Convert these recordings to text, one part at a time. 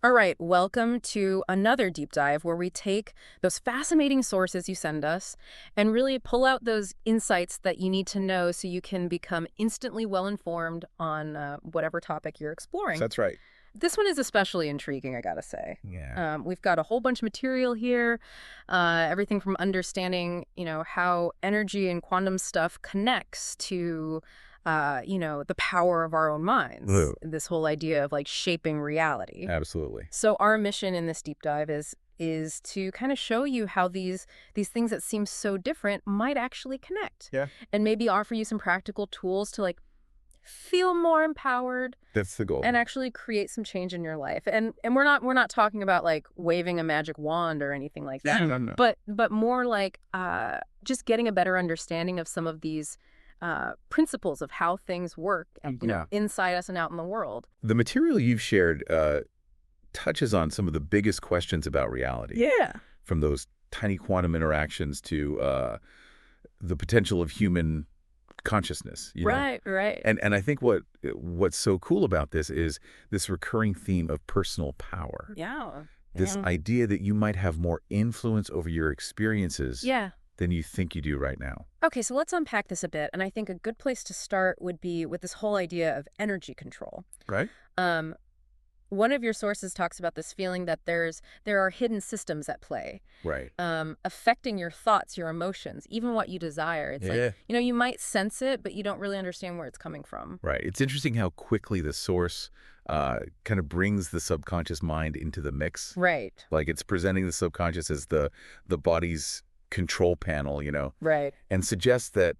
All right, welcome to another deep dive where we take those fascinating sources you send us and really pull out those insights that you need to know so you can become instantly well-informed on whatever topic you're exploring. That's right. This one is especially intriguing, I gotta say. Yeah. We've got a whole bunch of material here, everything from understanding, how energy and quantum stuff connects to, the power of our own minds. Ooh, This whole idea of like shaping reality. absolutely. So our mission in this deep dive is to kind of show you how these things that seem so different might actually connect, Yeah. and maybe offer you some practical tools to like feel more empowered That's the goal. and actually create some change in your life. And we're not talking about like waving a magic wand or anything like that. No. But more like just getting a better understanding of some of these principles of how things work, Yeah. inside us and out in the world. The material you've shared touches on some of the biggest questions about reality, Yeah. from those tiny quantum interactions to the potential of human consciousness. Right, right. And I think what's so cool about this is this recurring theme of personal power. Yeah. This Yeah. idea that you might have more influence over your experiences Yeah. than you think you do right now. Okay, so let's unpack this a bit. And I think a good place to start would be with this whole idea of energy control. Right? Um, One of your sources talks about this feeling that there are hidden systems at play, Right. affecting your thoughts, your emotions, even what you desire. It's Yeah. like, you might sense it, but you don't really understand where it's coming from. Right. It's interesting how quickly the source kind of brings the subconscious mind into the mix. Right, Like it's presenting the subconscious as the body's control panel, right. and suggests that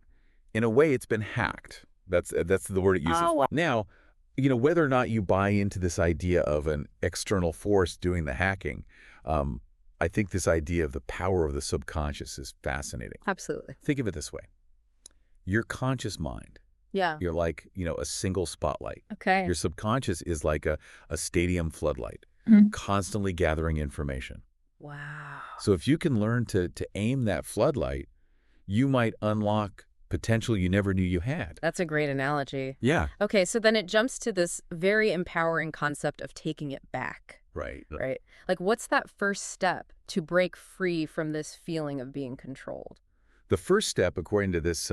in a way it's been hacked. That's the word it uses. Oh, wow. Now, whether or not you buy into this idea of an external force doing the hacking, I think this idea of the power of the subconscious is fascinating. Absolutely. Think of it this way. Your conscious mind, Yeah. you're like, a single spotlight. Okay. Your subconscious is like a stadium floodlight, Mhm. constantly gathering information. Wow. So if you can learn to aim that floodlight, you might unlock potential you never knew you had. That's a great analogy. Yeah. Okay, so then it jumps to this very empowering concept of taking it back, Right. right? Like, what's that first step to break free from this feeling of being controlled? The first step, according to this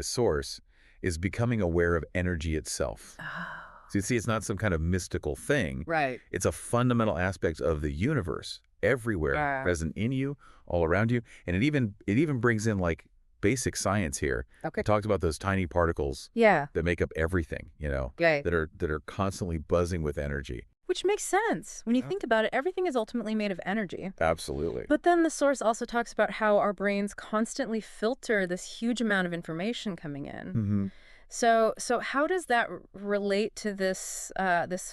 source, is becoming aware of energy itself. Oh. So you see, it's not some kind of mystical thing. Right. It's a fundamental aspect of the universe, everywhere, Yeah. present in you, all around you. And it even brings in like basic science here. Okay. It talks about those tiny particles Yeah. that make up everything, Right. that are constantly buzzing with energy. Which makes sense. When you Yeah. think about it, everything is ultimately made of energy. Absolutely. But then the source also talks about how our brains constantly filter this huge amount of information coming in. Mm-hmm. So how does that relate to this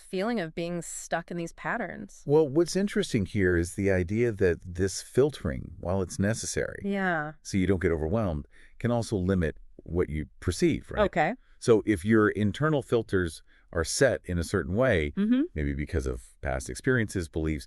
feeling of being stuck in these patterns? Well, what's interesting here is the idea that this filtering, while it's necessary, Yeah. so you don't get overwhelmed, can also limit what you perceive, right? Okay. So if your internal filters are set in a certain way, Mm-hmm. maybe because of past experiences, beliefs,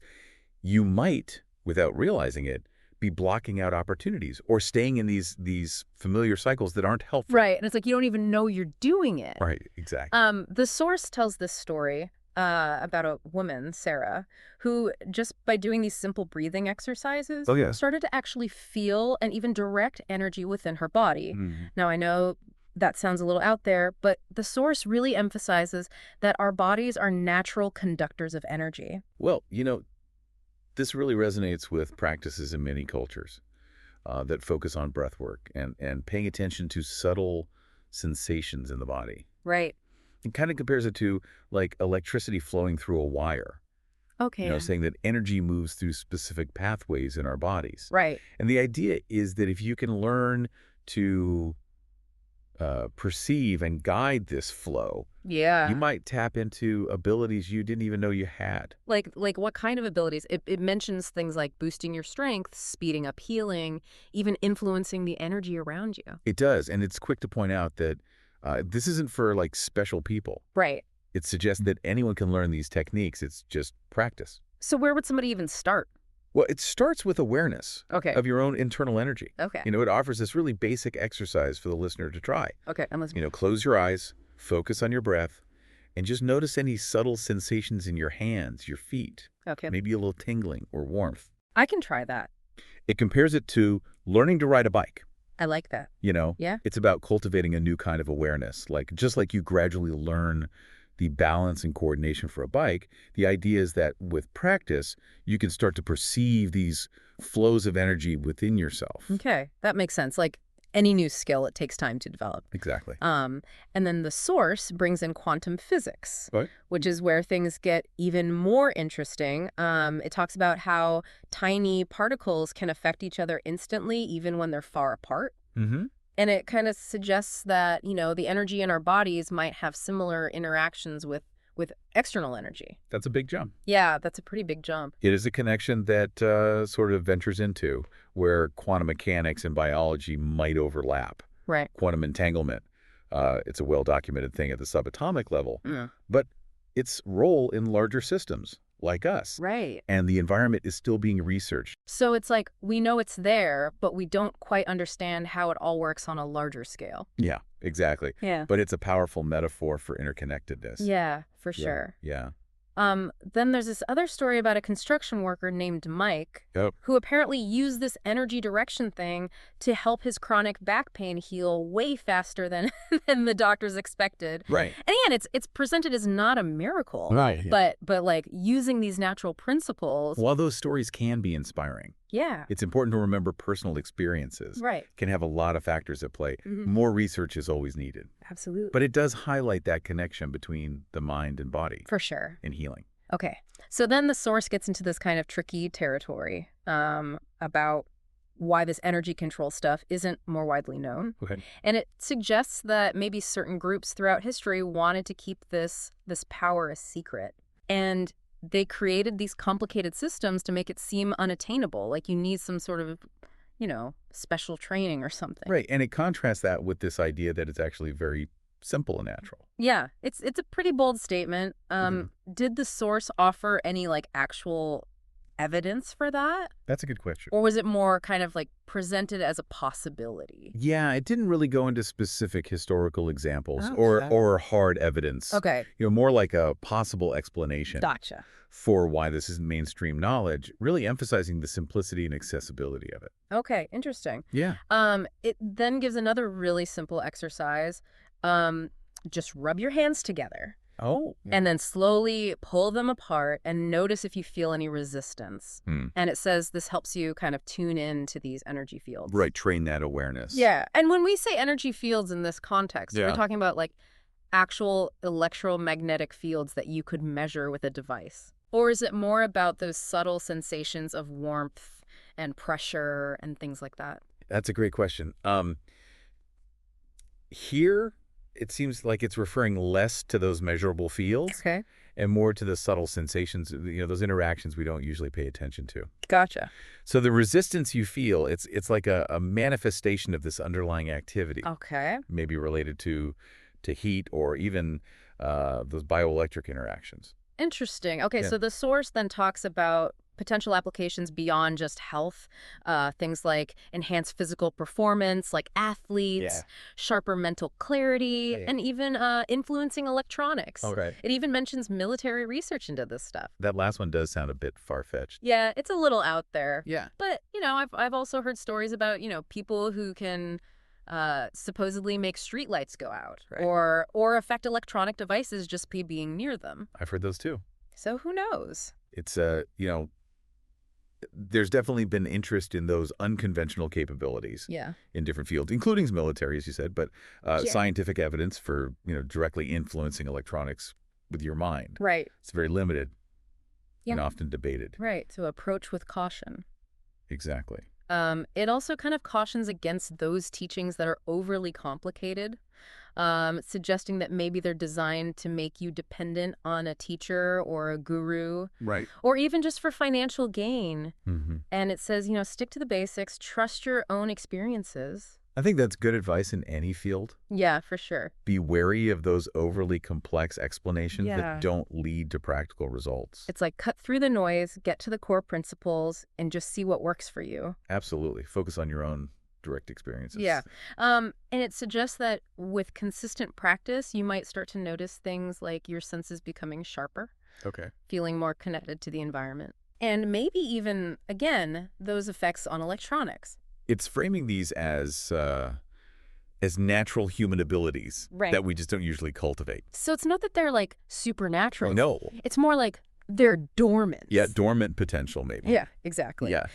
you might, without realizing it, be blocking out opportunities or staying in these familiar cycles that aren't helpful. Right. And it's like you don't even know you're doing it. Right, exactly. The source tells this story about a woman, Sarah, who just by doing these simple breathing exercises Oh, yeah. started to actually feel and even direct energy within her body. Mhm. Now, I know that sounds a little out there, but the source really emphasizes that our bodies are natural conductors of energy. Well, this really resonates with practices in many cultures that focus on breath work and paying attention to subtle sensations in the body. Right. It kind of compares it to like electricity flowing through a wire, Okay. saying that energy moves through specific pathways in our bodies. Right. And the idea is that if you can learn to perceive and guide this flow, Yeah. you might tap into abilities you didn't even know you had. Like what kind of abilities? It mentions things like boosting your strength, speeding up healing, even influencing the energy around you. It does. And it's quick to point out that this isn't for like special people. Right. It suggests that anyone can learn these techniques. It's just practice. So where would somebody even start? Well, it starts with awareness Okay. of your own internal energy. Okay. It offers this really basic exercise for the listener to try. Okay. I'm listening. Close your eyes, focus on your breath, And just notice any subtle sensations in your hands, your feet, Okay. maybe a little tingling or warmth. I can try that. It compares it to learning to ride a bike. I like that. You know, Yeah. it's about cultivating a new kind of awareness. Like, just like you gradually learn the balance and coordination for a bike, the idea is that with practice, you can start to perceive these flows of energy within yourself. Okay. That makes sense. Like any new skill, it takes time to develop. Exactly. And then the source brings in quantum physics, Right. which is where things get even more interesting. It talks about how tiny particles can affect each other instantly, even when they're far apart. Mm-hmm. And it kind of suggests that, the energy in our bodies might have similar interactions with external energy. That's a big jump. Yeah, that's a pretty big jump. It is a connection that sort of ventures into where quantum mechanics and biology might overlap. Right. Quantum entanglement. It's a well-documented thing at the subatomic level, Yeah. but its role in larger systems like us. Right. And the environment is still being researched. So it's like we know it's there, but we don't quite understand how it all works on a larger scale. Yeah, exactly. Yeah. But it's a powerful metaphor for interconnectedness. Yeah, for Yeah, sure. Yeah. Then there's this other story about a construction worker named Mike Yep. who apparently used this energy direction thing to help his chronic back pain heal way faster than than the doctors expected. Right. And again, it's presented as not a miracle, Right. Yeah. but like using these natural principles. While those stories can be inspiring, Yeah. it's important to remember personal experiences Right. can have a lot of factors at play. Mhm. More research is always needed. Absolutely. But it does highlight that connection between the mind and body For sure. and healing. Okay. So then the source gets into this kind of tricky territory about why this energy control stuff isn't more widely known. Okay. And it suggests that maybe certain groups throughout history wanted to keep this power a secret. And they created these complicated systems to make it seem unattainable, like you need some sort of, special training or something. Right. And it contrasts that with this idea that it's actually very simple and natural. Yeah, it's a pretty bold statement. Mhm. Did the source offer any actual evidence for that? That's a good question. Or was it more kind of presented as a possibility? Yeah, it didn't really go into specific historical examples Okay. or hard evidence. Okay, More like a possible explanation gotcha. for why this is mainstream knowledge, really emphasizing the simplicity and accessibility of it. Okay, interesting. Yeah. It then gives another really simple exercise. Just rub your hands together Oh. and then slowly pull them apart and notice if you feel any resistance. Hmm. And it says this helps you kind of tune in to these energy fields. Right, train that awareness. Yeah. And when we say energy fields in this context, Yeah. we're talking about actual electromagnetic fields that you could measure with a device. Or is it more about those subtle sensations of warmth and pressure and things like that? That's a great question. Here, it seems like it's referring less to those measurable fields Okay. and more to the subtle sensations, those interactions we don't usually pay attention to. Gotcha. So the resistance you feel, it's like a manifestation of this underlying activity, Okay. maybe related to heat or even those bioelectric interactions. Interesting. Okay, Yeah. so the source then talks about potential applications beyond just health, things like enhanced physical performance, like athletes, Yeah. sharper mental clarity, Yeah, yeah. and even influencing electronics. Okay. It even mentions military research into this stuff. That last one does sound a bit far-fetched. Yeah, it's a little out there. Yeah. But, I've also heard stories about, people who can supposedly make streetlights go out Right. or affect electronic devices just by being near them. I've heard those too. So who knows? It's, there's definitely been interest in those unconventional capabilities Yeah. in different fields, including military, as you said, but Yeah. scientific evidence for, directly influencing electronics with your mind. Right. It's very limited and Yeah. often debated. Right. So approach with caution. Exactly. It also kind of cautions against those teachings that are overly complicated, suggesting that maybe they're designed to make you dependent on a teacher or a guru, Right. or even just for financial gain. Mm-hmm. And it says, stick to the basics, trust your own experiences. I think that's good advice in any field. Yeah, for sure. Be wary of those overly complex explanations Yeah. that don't lead to practical results. It's like cut through the noise, get to the core principles, and just see what works for you. Absolutely. Focus on your own direct experiences. Yeah. And it suggests that with consistent practice, you might start to notice things like your senses becoming sharper, Okay. feeling more connected to the environment, and maybe even, again, those effects on electronics. It's framing these as natural human abilities Right. that we just don't usually cultivate. So it's not that they're like supernatural. No. It's more like they're dormant. Yeah, dormant potential, maybe. Yeah, exactly. Yeah.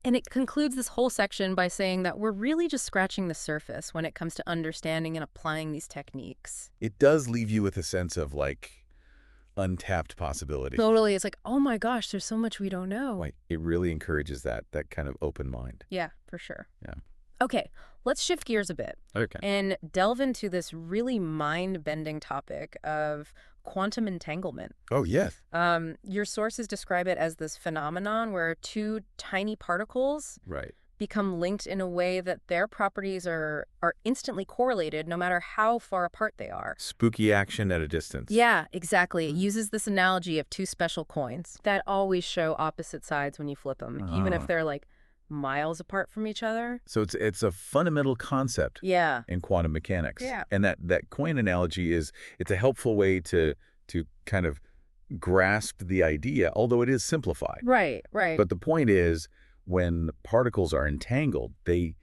And it concludes this whole section by saying that we're really just scratching the surface when it comes to understanding and applying these techniques. It does leave you with a sense of, like, untapped possibility. Totally. It's like, oh my gosh, there's so much we don't know. Like, it really encourages that kind of open mind. Yeah, for sure. Yeah. Okay, let's shift gears a bit Okay. and delve into this really mind-bending topic of quantum entanglement. Oh, yes. Your sources describe it as this phenomenon where two tiny particles Right. become linked in a way that their properties are instantly correlated no matter how far apart they are. Spooky action at a distance. Yeah, exactly. It uses this analogy of two special coins that always show opposite sides when you flip them, even if they're like miles apart from each other. So it's a fundamental concept Yeah. in quantum mechanics. Yeah. And that coin analogy it's a helpful way to kind of grasp the idea, although it is simplified. Right, right. But the point is, when particles are entangled, they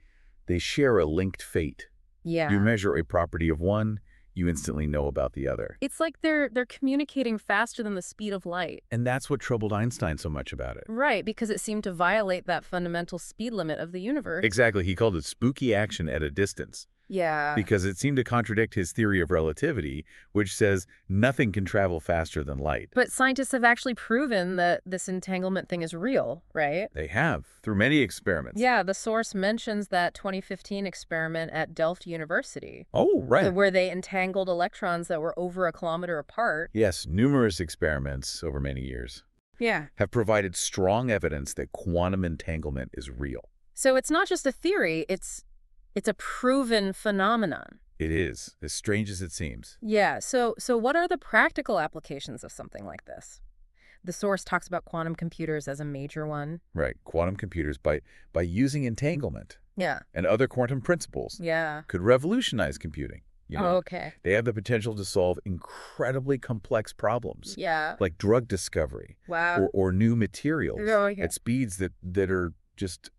share a linked fate. Yeah. You measure a property of one, you instantly know about the other. It's like they're communicating faster than the speed of light. And that's what troubled Einstein so much about it. Right, because it seemed to violate that fundamental speed limit of the universe. Exactly. He called it spooky action at a distance. Yeah. Because it seemed to contradict his theory of relativity, which says nothing can travel faster than light. But scientists have actually proven that this entanglement thing is real, right? They have, through many experiments. Yeah, the source mentions that 2015 experiment at Delft University. Oh, right. Where they entangled electrons that were over a kilometer apart. Yes, numerous experiments over many years Yeah. have provided strong evidence that quantum entanglement is real. So it's not just a theory, it's a proven phenomenon. It is, as strange as it seems. Yeah, so what are the practical applications of something like this? The source talks about quantum computers as a major one. Right, quantum computers, by using entanglement Yeah. and other quantum principles, Yeah. could revolutionize computing. You know, Oh, okay. they have the potential to solve incredibly complex problems, Yeah. like drug discovery Wow. or new materials Oh, okay. at speeds that are just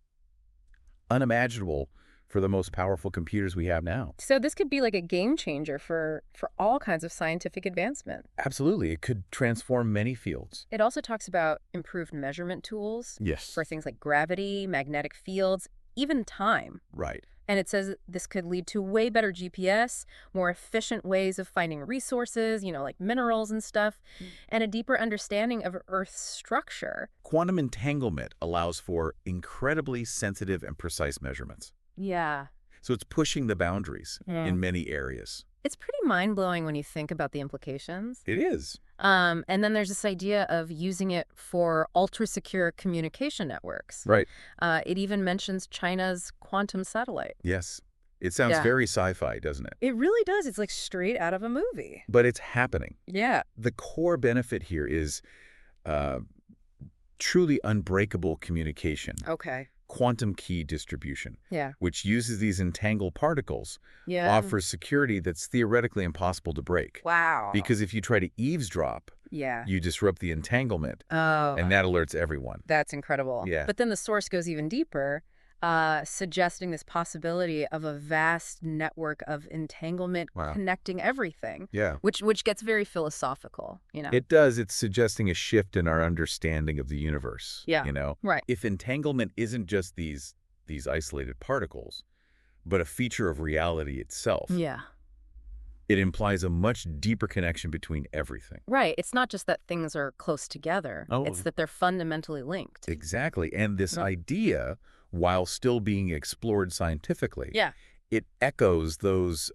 unimaginable for the most powerful computers we have now. So this could be like a game changer for all kinds of scientific advancement. Absolutely. It could transform many fields. It also talks about improved measurement tools Yes. for things like gravity, magnetic fields, even time. Right. And it says this could lead to way better GPS, more efficient ways of finding resources, like minerals and stuff, and a deeper understanding of Earth's structure. Quantum entanglement allows for incredibly sensitive and precise measurements. Yeah. So it's pushing the boundaries Yeah. in many areas. It's pretty mind-blowing when you think about the implications. It is. And then there's this idea of using it for ultra-secure communication networks. Right. It even mentions China's quantum satellite. Yes. It sounds Yeah. very sci-fi, doesn't it? It really does. It's like straight out of a movie. But it's happening. Yeah. The core benefit here is truly unbreakable communication, Okay. quantum key distribution, Yeah. which uses these entangled particles, Yeah. offers security that's theoretically impossible to break. Wow. Because if you try to eavesdrop, Yeah. you disrupt the entanglement, Oh. and that alerts everyone. That's incredible. Yeah. But then the source goes even deeper, suggesting this possibility of a vast network of entanglement Wow. connecting everything, Yeah. which gets very philosophical. It does. It's suggesting a shift in our understanding of the universe. Yeah. Right. If entanglement isn't just these isolated particles, but a feature of reality itself, Yeah. it implies a much deeper connection between everything. Right. It's not just that things are close together. Oh. It's that they're fundamentally linked. Exactly. And this Yeah. idea, while still being explored scientifically, Yeah. it echoes those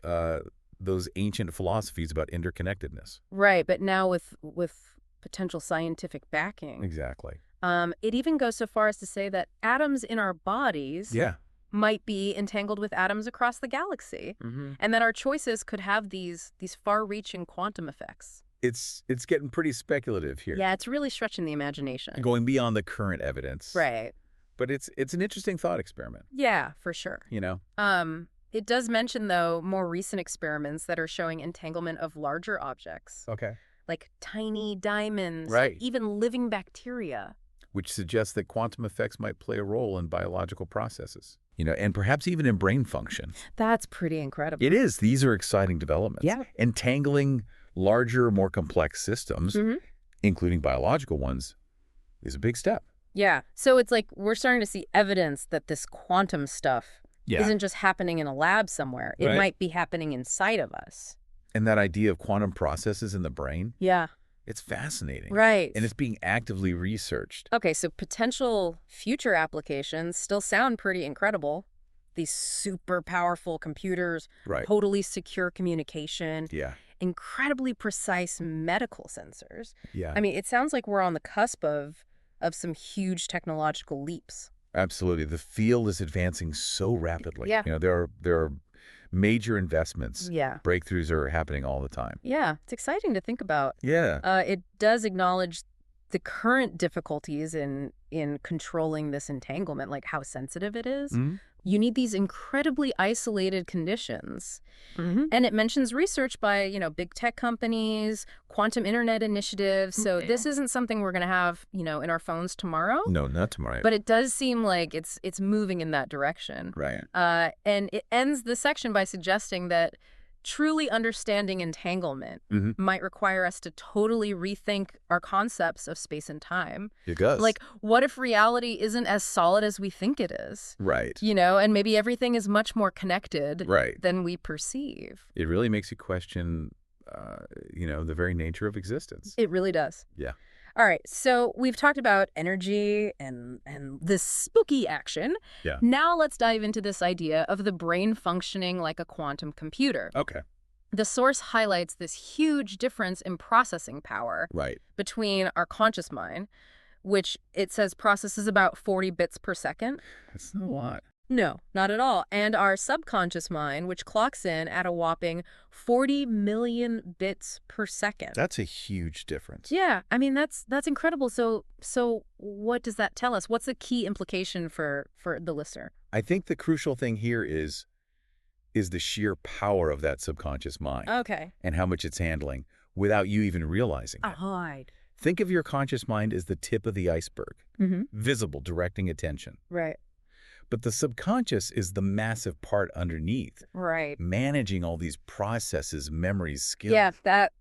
ancient philosophies about interconnectedness. Right. But now with potential scientific backing, Exactly. it even goes so far as to say that atoms in our bodies Yeah. might be entangled with atoms across the galaxy, Mm-hmm. and that our choices could have these far-reaching quantum effects. It's getting pretty speculative here. Yeah, it's really stretching the imagination. Going beyond the current evidence. Right. But it's an interesting thought experiment, Yeah, for sure. you know? It does mention, though, more recent experiments that are showing entanglement of larger objects, Okay. like tiny diamonds, Right. even living bacteria. Which suggests that quantum effects might play a role in biological processes, and perhaps even in brain function. That's pretty incredible. It is. These are exciting developments. Yeah. Entangling larger, more complex systems, Hmm. including biological ones, is a big step. Yeah. So it's like we're starting to see evidence that this quantum stuff Yeah. isn't just happening in a lab somewhere. It Right. might be happening inside of us. And that idea of quantum processes in the brain, Yeah. it's fascinating. Right. And it's being actively researched. Okay, so potential future applications still sound pretty incredible. These super powerful computers, Right. totally secure communication, Yeah. incredibly precise medical sensors. Yeah. I mean, it sounds like we're on the cusp of some huge technological leaps. Absolutely. The field is advancing so rapidly. Yeah. There are major investments. Yeah. Breakthroughs are happening all the time. Yeah, it's exciting to think about. Yeah. It does acknowledge the current difficulties in controlling this entanglement, like how sensitive it is. Mhm. You need these incredibly isolated conditions. Mm-hmm. And it mentions research by, big tech companies, quantum internet initiatives. So this isn't something we're going to have, in our phones tomorrow. No, not tomorrow. But it does seem like it's moving in that direction. Right. And it ends the section by suggesting that truly understanding entanglement Mhm. might require us to totally rethink our concepts of space and time. It does. Like, what if reality isn't as solid as we think it is? Right. And maybe everything is much more connected Right. than we perceive. It really makes you question, the very nature of existence. It really does. Yeah. All right, so we've talked about energy and this spooky action. Yeah. Now let's dive into this idea of the brain functioning like a quantum computer. Okay. The source highlights this huge difference in processing power Right. between our conscious mind, which it says processes about 40 bits per second. That's not a lot. No, not at all. And our subconscious mind, which clocks in at a whopping 40 million bits per second. That's a huge difference. Yeah, I mean, that's incredible. So what does that tell us? What's the key implication for the listener? I think the crucial thing here is the sheer power of that subconscious mind Okay. and how much it's handling without you even realizing it. Hide. Think of your conscious mind as the tip of the iceberg, Mm-hmm. visible, directing attention. Right. But the subconscious is the massive part underneath, Right. managing all these processes, memories, skills. Yeah,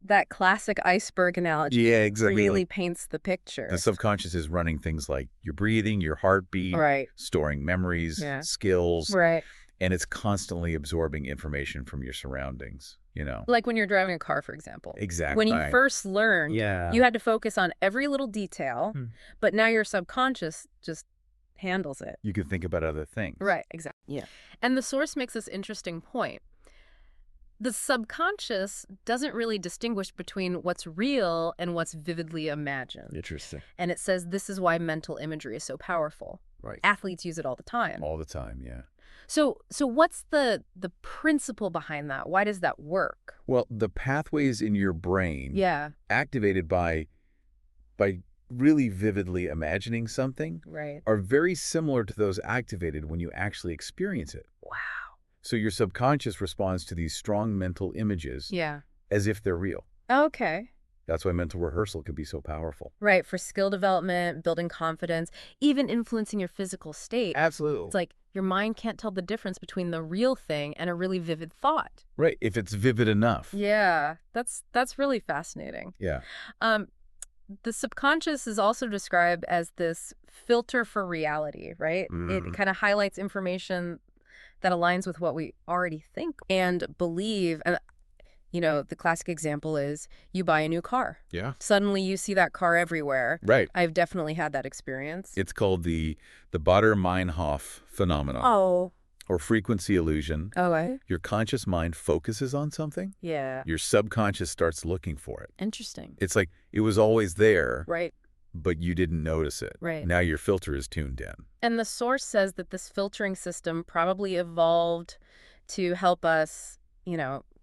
that classic iceberg analogy Yeah, exactly. really paints the picture. The subconscious is running things like your breathing, your heartbeat, Right. storing memories, Yeah. skills, Right. and it's constantly absorbing information from your surroundings, Like when you're driving a car, for example. Exactly. When you Right. first learned, Yeah. you had to focus on every little detail, Hmm. but now your subconscious just handles it. You can think about other things. Right, exactly. Yeah. And the source makes this interesting point. The subconscious doesn't really distinguish between what's real and what's vividly imagined. Interesting. And it says this is why mental imagery is so powerful. Right. Athletes use it all the time. All the time, yeah. So what's the principle behind that? Why does that work? Well, the pathways in your brain Yeah, activated by really vividly imagining something right. are very similar to those activated when you actually experience it. Wow. So your subconscious responds to these strong mental images Yeah. as if they're real. Okay. That's why mental rehearsal can be so powerful. Right, for skill development, building confidence, even influencing your physical state. Absolutely. It's like your mind can't tell the difference between the real thing and a really vivid thought. Right, if it's vivid enough. Yeah, that's really fascinating. Yeah. The subconscious is also described as this filter for reality, right? Mhm. It kind of highlights information that aligns with what we already think and believe. And, the classic example is you buy a new car. Yeah. Suddenly you see that car everywhere. Right. I've definitely had that experience. It's called the Baader-Meinhof phenomenon Oh. or frequency illusion. Okay. Your conscious mind focuses on something. Yeah. Your subconscious starts looking for it. Interesting. It's like it was always there, Right. but you didn't notice it. Right. Now your filter is tuned in. And the source says that this filtering system probably evolved to help us,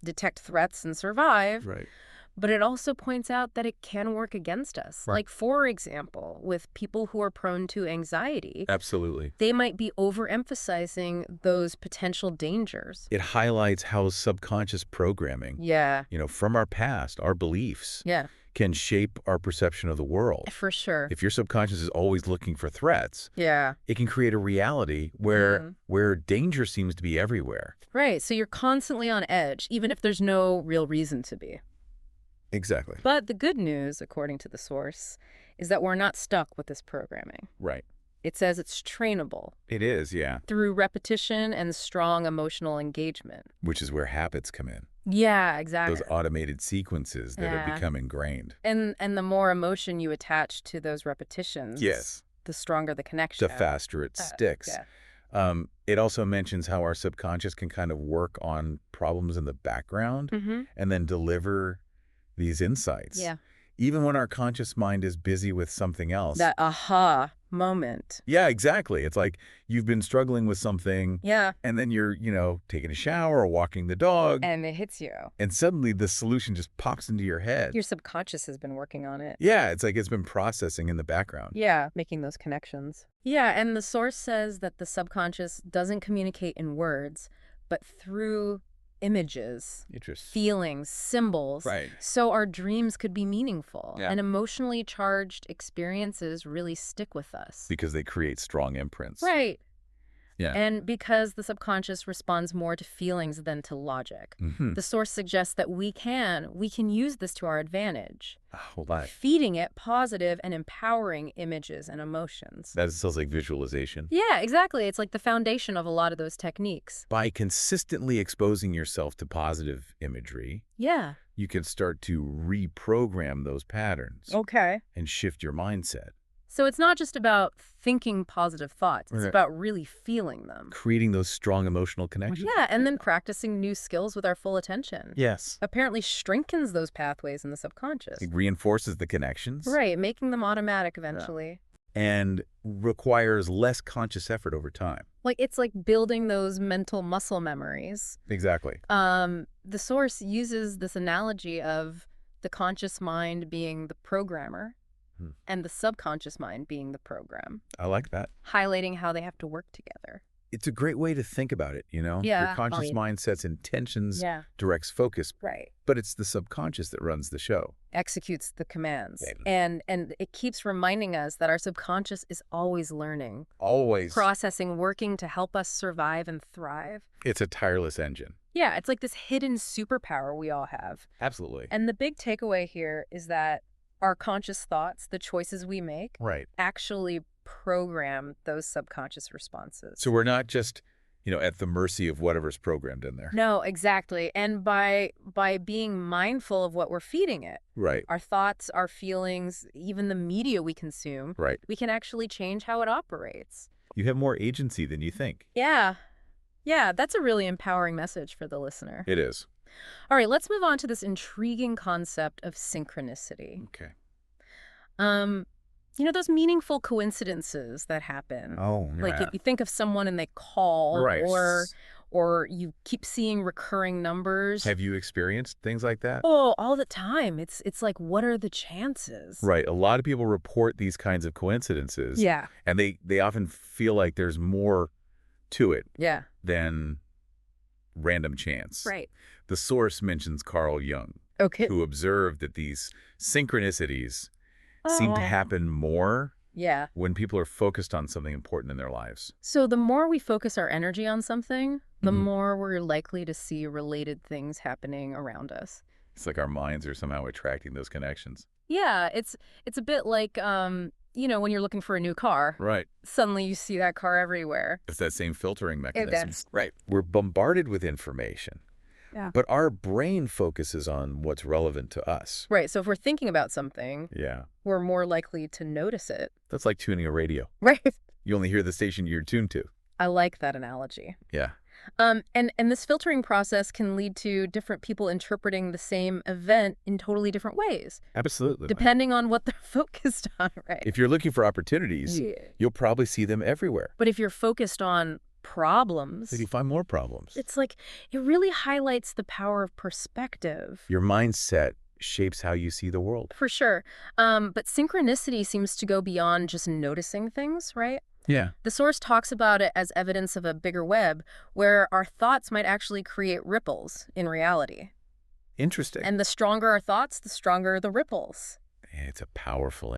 detect threats and survive. Right. But it also points out that it can work against us. Right. Like, for example, with people who are prone to anxiety, Absolutely. they might be overemphasizing those potential dangers. It highlights how subconscious programming, Yeah, from our past, our beliefs, yeah, can shape our perception of the world. for sure. If your subconscious is always looking for threats, Yeah. it can create a reality where danger seems to be everywhere. Right, so you're constantly on edge, even if there's no real reason to be. Exactly. But the good news, according to the source, is that we're not stuck with this programming. Right. It says it's trainable It is, yeah. through repetition and strong emotional engagement. Which is where habits come in. Yeah, Those exactly. automated sequences that have Yeah. become ingrained. And the more emotion you attach to those repetitions, Yes. the stronger the connection. The faster it sticks. Yeah. It also mentions how our subconscious can kind of work on problems in the background and then deliver these insights. Yeah. Even when our conscious mind is busy with something else. That aha moment. Yeah, exactly. It's like you've been struggling with something Yeah. and then you're, taking a shower or walking the dog. And it hits you. And suddenly the solution just pops into your head. Your subconscious has been working on it. Yeah, it's like it's been processing in the background. Yeah, making those connections. Yeah, and the source says that the subconscious doesn't communicate in words, but through images, Interesting. feelings, symbols. Right. So our dreams could be meaningful. Yeah. And emotionally charged experiences really stick with us. Because they create strong imprints. Right. Yeah. And because the subconscious responds more to feelings than to logic. Mm-hmm. The source suggests that we can use this to our advantage, A whole lot. feeding it positive and empowering images and emotions. That sounds like visualization. Yeah, exactly. It's like the foundation of a lot of those techniques. By consistently exposing yourself to positive imagery, Yeah. you can start to reprogram those patterns Okay. and shift your mindset, So it's not just about thinking positive thoughts. It's Right. about really feeling them. creating those strong emotional connections. Yeah, and then practicing new skills with our full attention. Yes. Apparently strengthens those pathways in the subconscious. It reinforces the connections. Right, making them automatic eventually. And requires less conscious effort over time. Like, it's like building those mental muscle memories. Exactly. The source uses this analogy of the conscious mind being the programmer and the subconscious mind being the program, I like that. highlighting how they have to work together. It's a great way to think about it, Yeah. Your conscious mind sets intentions, Yeah. directs focus, Right. but it's the subconscious that runs the show. Executes the commands. Right. And it keeps reminding us that our subconscious is always learning, Always. processing, working to help us survive and thrive. It's a tireless engine. Yeah, it's like this hidden superpower we all have. Absolutely. And the big takeaway here is that our conscious thoughts, the choices we make, Right. actually program those subconscious responses. So we're not just, at the mercy of whatever's programmed in there. No, exactly. And by being mindful of what we're feeding it, Right. our thoughts, our feelings, even the media we consume, Right. we can actually change how it operates. You have more agency than you think. Yeah. Yeah, that's a really empowering message for the listener. It is. All right, let's move on to this intriguing concept of synchronicity. Okay. Those meaningful coincidences that happen. Oh, Like if you think of someone and they call, Right. or you keep seeing recurring numbers. Have you experienced things like that? Oh, all the time. It's like, what are the chances? Right. A lot of people report these kinds of coincidences. Yeah. And they often feel like there's more to it Yeah. than random chance. Right. The source mentions Carl Jung, Okay. who observed that these synchronicities seem to Oh. happen more Yeah. when people are focused on something important in their lives. So the more we focus our energy on something, the Mhm. more we're likely to see related things happening around us. It's like our minds are somehow attracting those connections. Yeah, it's a bit like when you're looking for a new car, Right. suddenly you see that car everywhere. It's that same filtering mechanism. does. Right. We're bombarded with information. Yeah. But our brain focuses on what's relevant to us. Right. So if we're thinking about something, Yeah. we're more likely to notice it. That's like tuning a radio. Right. You only hear the station you're tuned to. I like that analogy. Yeah. And this filtering process can lead to different people interpreting the same event in totally different ways, Absolutely. depending on what they're focused on, right? If you're looking for opportunities, you'll probably see them everywhere. But if you're focused on problems, So you find more problems. it's like it really highlights the power of perspective. Your mindset shapes how you see the world. For sure. But synchronicity seems to go beyond just noticing things, right? Yeah. The source talks about it as evidence of a bigger web where our thoughts might actually create ripples in reality. Interesting. And the stronger our thoughts, the stronger the ripples. It's a powerful